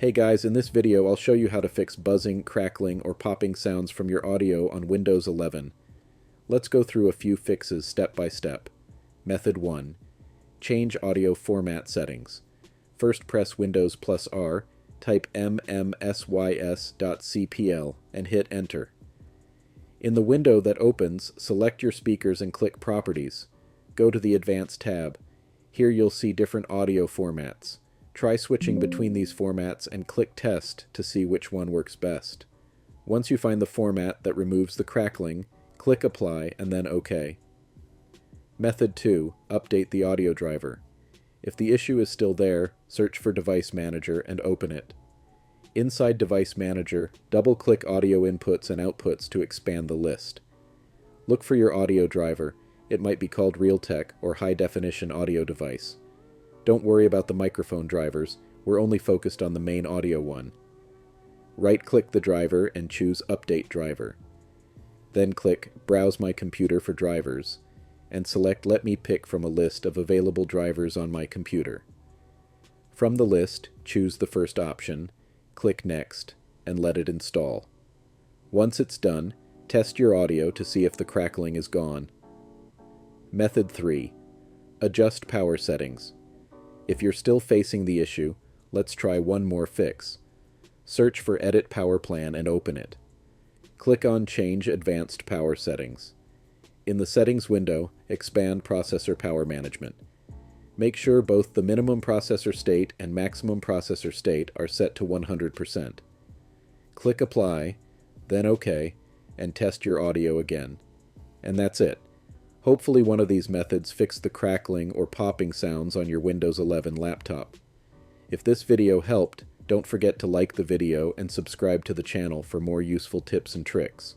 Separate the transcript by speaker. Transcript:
Speaker 1: Hey guys, in this video I'll show you how to fix buzzing, crackling, or popping sounds from your audio on Windows 11. Let's go through a few fixes step by step. Method 1. Change audio format settings. First press Windows plus R, type mmmsys.cpl, and hit Enter. In the window that opens, select your speakers and click Properties. Go to the Advanced tab. Here you'll see different audio formats. Try switching between these formats and click Test to see which one works best. Once you find the format that removes the crackling, click Apply and then OK. Method 2. Update the audio driver. If the issue is still there, search for Device Manager and open it. Inside Device Manager, double-click Audio Inputs and Outputs to expand the list. Look for your audio driver. It might be called Realtek or High Definition Audio Device. Don't worry about the microphone drivers, we're only focused on the main audio one. Right-click the driver and choose Update Driver. Then click Browse My Computer for Drivers, and select Let me pick from a list of available drivers on my computer. From the list, choose the first option, click Next, and let it install. Once it's done, test your audio to see if the crackling is gone. Method 3. Adjust power settings. If you're still facing the issue, let's try one more fix. Search for Edit Power Plan and open it. Click on Change Advanced Power Settings. In the Settings window, expand Processor Power Management. Make sure both the minimum processor state and maximum processor state are set to 100%. Click Apply, then OK, and test your audio again. And that's it. Hopefully one of these methods fixed the crackling or popping sounds on your Windows 11 laptop. If this video helped, don't forget to like the video and subscribe to the channel for more useful tips and tricks.